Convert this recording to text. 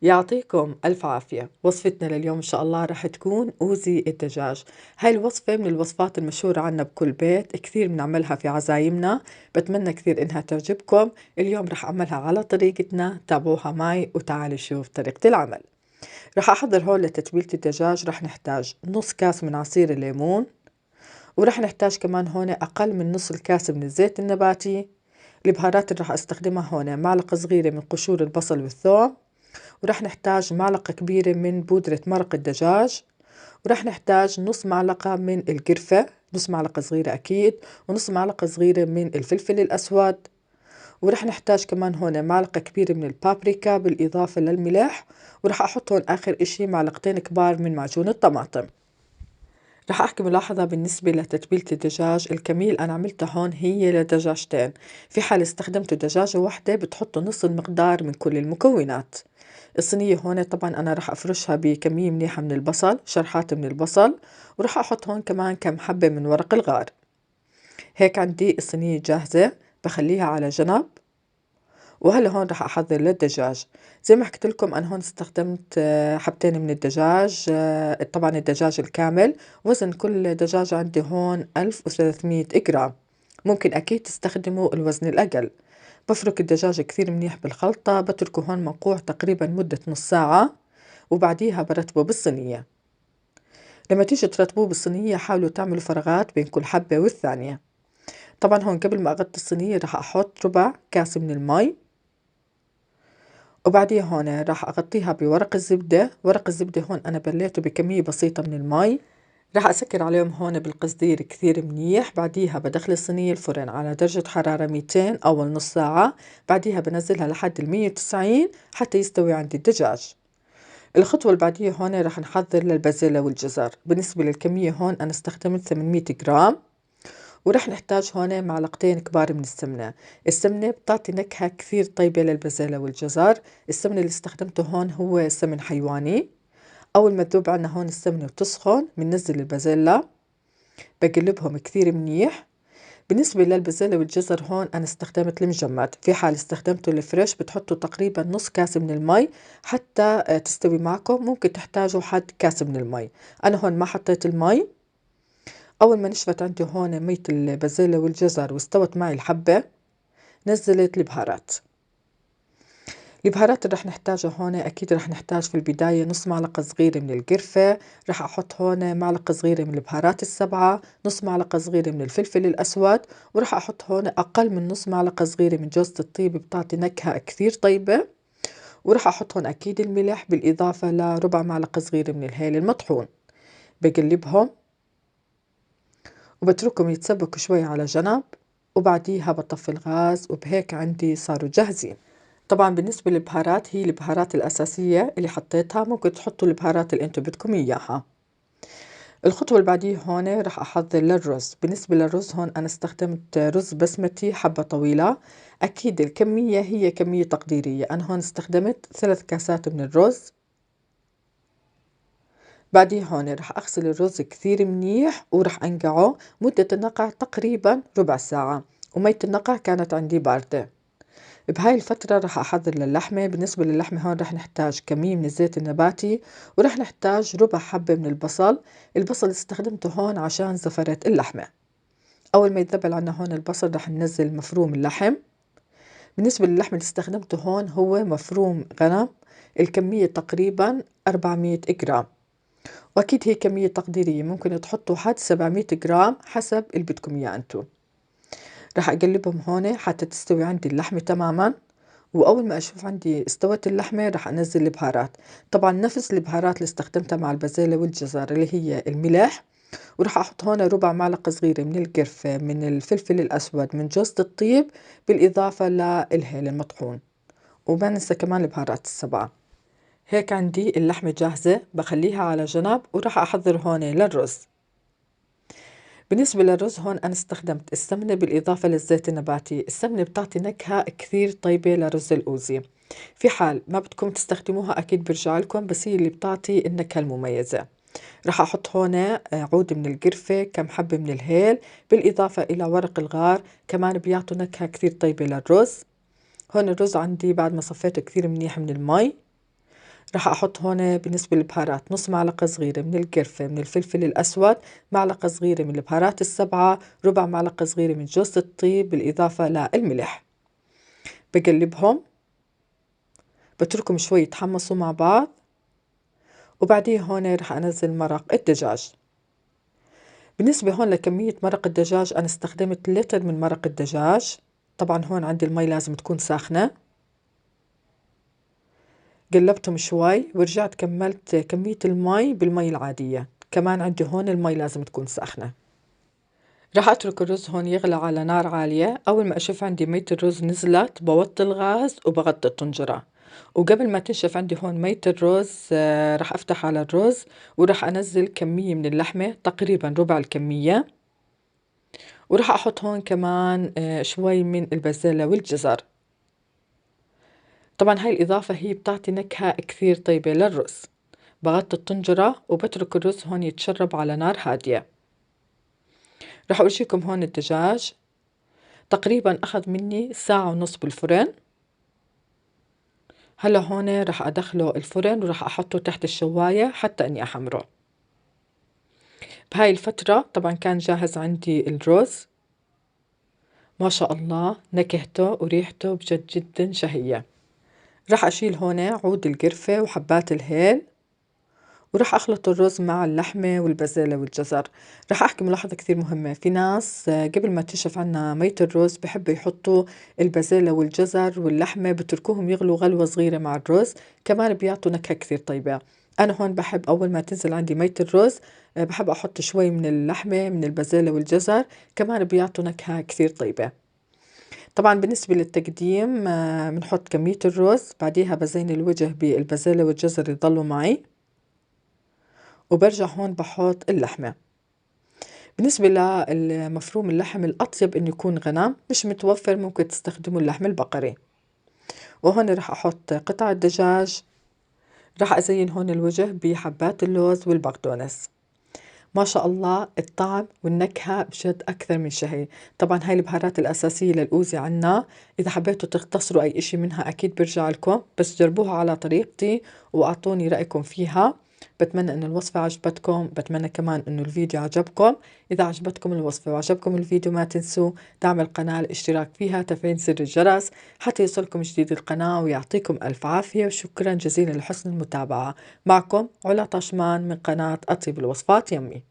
يعطيكم ألف عافية. وصفتنا لليوم إن شاء الله رح تكون أوزي الدجاج. هاي الوصفة من الوصفات المشهورة عنا بكل بيت، كثير بنعملها في عزايمنا. بتمنى كثير إنها تعجبكم. اليوم رح أعملها على طريقتنا، تابعوها معي وتعالوا شوف طريقة العمل. رح أحضر هون لتتبيلة الدجاج. رح نحتاج نص كاس من عصير الليمون، ورح نحتاج كمان هون أقل من نص الكاس من الزيت النباتي. البهارات اللي رح استخدمها هون معلقة صغيرة من قشور البصل والثوم، ورح نحتاج معلقة كبيرة من بودرة مرق الدجاج، ورح نحتاج نص معلقة من القرفة، نص معلقة صغيرة أكيد، ونص معلقة صغيرة من الفلفل الأسود، ورح نحتاج كمان هون معلقة كبيرة من البابريكا بالإضافة للملح، ورح أحط هون آخر إشي معلقتين كبار من معجون الطماطم. رح أحكي ملاحظة بالنسبة لتتبيلة الدجاج. الكمية اللي أنا عملتها هون هي لدجاجتين، في حال استخدمتوا دجاجة واحدة بتحطوا نص المقدار من كل المكونات. الصينية هون طبعا أنا رح أفرشها بكمية منيحة من البصل، شرحات من البصل، ورح أحط هون كمان كم حبة من ورق الغار. هيك عندي الصينية جاهزة، بخليها على جنب. وهلا هون رح أحضر للدجاج. زي ما حكيت لكم أنا هون استخدمت حبتين من الدجاج، طبعا الدجاج الكامل. وزن كل دجاجة عندي هون 1300 جرام. ممكن أكيد تستخدموا الوزن الأقل. بفرك الدجاج كثير منيح بالخلطة، بتركه هون منقوع تقريبا مدة نص ساعة، وبعديها برتبه بالصينية. لما تيجي ترتبوه بالصينية حاولوا تعملوا فراغات بين كل حبة والثانية. طبعا هون قبل ما أغطي الصينية رح أحط ربع كاسة من المي، وبعديها هون راح أغطيها بورق الزبدة. ورق الزبدة هون أنا بليته بكمية بسيطة من المي. راح أسكر عليهم هون بالقصدير كثير منيح. بعديها بدخل الصينية الفرن على درجة حرارة 200 أول نص ساعة. بعديها بنزلها لحد 190 حتى يستوي عندي الدجاج. الخطوة اللي بعديها هون راح نحضر للبازلاء والجزر. بالنسبة للكمية هون أنا استخدمت 800 جرام. ورح نحتاج هون معلقتين كبار من السمنة. السمنة بتعطي نكهة كثير طيبة للبازلاء والجزر. السمنة اللي استخدمته هون هو سمن حيواني. أول ما تذوب عنا هون السمنة وتسخن بننزل البازلاء، بقلبهم كثير منيح. بالنسبة للبازلاء والجزر هون أنا استخدمت المجمد. في حال استخدمته الفريش بتحطوا تقريبا نص كاس من المي حتى تستوي معكم. ممكن تحتاجوا حد كاس من المي. أنا هون ما حطيت المي. أول ما نشفت عندي هون مية البازلاء والجزر واستوت معي الحبة، نزلت البهارات. البهارات اللي رح نحتاجها هون أكيد رح نحتاج في البداية نص معلقة صغيرة من القرفة. رح أحط هون معلقة صغيرة من البهارات السبعة، نص معلقة صغيرة من الفلفل الأسود، ورح أحط هون أقل من نص معلقة صغيرة من جوزة الطيب بتعطي نكهة كثير طيبة. ورح أحط هون أكيد الملح بالإضافة لربع معلقة صغيرة من الهيل المطحون. بقلبهم وبتركهم يتسبكوا شوي على جنب، وبعديها بطفي الغاز. وبهيك عندي صاروا جاهزين. طبعا بالنسبة للبهارات هي البهارات الأساسية اللي حطيتها. ممكن تحطوا البهارات اللي انتم بدكم إياها. الخطوة اللي بعديه هون رح أحضر للرز. بالنسبة للرز هون أنا استخدمت رز بسمتي حبة طويلة. أكيد الكمية هي كمية تقديرية. أنا هون استخدمت 3 كاسات من الرز. بعدين هون رح أغسل الرز كثير منيح ورح أنقعه. مدة النقع تقريبا ربع ساعة، ومية النقع كانت عندي باردة. بهاي الفترة رح أحضر للحمة. بالنسبة للحمة هون رح نحتاج كمية من الزيت النباتي، ورح نحتاج ربع حبة من البصل. البصل استخدمته هون عشان زفرة اللحمة. أول ما يتذبل عنا هون البصل رح ننزل مفروم اللحم. بالنسبة للحم اللي استخدمته هون هو مفروم غنم. الكمية تقريبا 400 جرام، وأكيد هي كمية تقديرية. ممكن تحطوا حد 700 جرام حسب اللي بدكم إياه أنتو. رح أقلبهم هون حتى تستوي عندي اللحمة تماما. وأول ما أشوف عندي استوت اللحمة رح أنزل البهارات. طبعا نفس البهارات اللي استخدمتها مع البازلاء والجزر اللي هي الملح. ورح أحط هون ربع معلقة صغيرة من القرفة، من الفلفل الأسود، من جوزة الطيب، بالإضافة للهيل المطحون. وما ننسى كمان البهارات السبعة. هيك عندي اللحمة جاهزة، بخليها على جنب ورح أحضر هون للرز. بالنسبة للرز هون أنا استخدمت السمنة بالإضافة للزيت النباتي. السمنة بتعطي نكهة كثير طيبة لرز الأوزي. في حال ما بدكم تستخدموها أكيد برجع لكم، بس هي اللي بتعطي النكهة المميزة. رح أحط هون عود من القرفة، كم حبة من الهيل، بالإضافة إلى ورق الغار، كمان بيعطوا نكهة كثير طيبة للرز. هون الرز عندي بعد ما صفيته كثير منيح من المي. رح أحط هون بالنسبة للبهارات نص معلقة صغيرة من القرفة، من الفلفل الأسود، معلقة صغيرة من البهارات السبعة، ربع معلقة صغيرة من جوز الطيب، بالإضافة للملح. بقلبهم، بتركهم شوي يتحمصوا مع بعض، وبعدين هون رح أنزل مرق الدجاج. بالنسبة هون لكمية مرق الدجاج أنا استخدمت لتر من مرق الدجاج. طبعا هون عندي المي لازم تكون ساخنة. قلبتهم شوي ورجعت كملت كمية المي بالمي العادية. كمان عندي هون المي لازم تكون ساخنة. راح أترك الرز هون يغلى على نار عالية. أول ما أشوف عندي مية الرز نزلت بوطي الغاز وبغطي الطنجرة. وقبل ما تنشف عندي هون مية الرز راح أفتح على الرز وراح أنزل كمية من اللحمة تقريبا ربع الكمية. وراح أحط هون كمان شوي من البازلاء والجزر. طبعا هاي الإضافة هي بتعطي نكهة كثير طيبة للرز. بغطي الطنجرة وبترك الرز هون يتشرب على نار هادية. راح أورجيكم هون الدجاج تقريبا أخذ مني ساعة ونص بالفرن. هلا هون راح أدخله الفرن وراح أحطه تحت الشواية حتى إني أحمره. بهاي الفترة طبعا كان جاهز عندي الرز. ما شاء الله نكهته وريحته بجد جدا شهية. راح أشيل هون عود القرفة وحبات الهيل وراح أخلط الرز مع اللحمة والبازلاء والجزر. راح أحكي ملاحظة كثير مهمة. في ناس قبل ما تنشف عنا مية الرز بحبوا يحطوا البازلاء والجزر واللحمة بتركوهم يغلوا غلوة صغيرة مع الرز. كمان بيعطوا نكهة كثير طيبة. أنا هون بحب أول ما تنزل عندي مية الرز بحب أحط شوي من اللحمة من البازلاء والجزر. كمان بيعطوا نكهة كثير طيبة. طبعا بالنسبة للتقديم بنحط كمية الرز بعديها بزين الوجه بالبازلاء والجزر يضلوا معي. وبرجع هون بحط اللحمة. بالنسبة للمفروم اللحم الأطيب إنه يكون غنم، مش متوفر ممكن تستخدموا اللحم البقري. وهون رح أحط قطع الدجاج. رح أزين هون الوجه بحبات اللوز والبقدونس. ما شاء الله الطعم والنكهة بجد أكثر من شهي. طبعا هاي البهارات الأساسية للأوزي عنا. إذا حبيتوا تختصروا أي إشي منها أكيد برجع لكم، بس جربوها على طريقتي وأعطوني رأيكم فيها. بتمنى إن الوصفة عجبتكم. بتمنى كمان إنه الفيديو عجبكم. إذا عجبتكم الوصفة وعجبكم الفيديو ما تنسوا دعم القناة، الاشتراك فيها، تفعيل زر الجرس حتى يوصلكم جديد القناة. ويعطيكم ألف عافية وشكرا جزيلا لحسن المتابعة. معكم علا طشمان من قناة أطيب الوصفات يمي.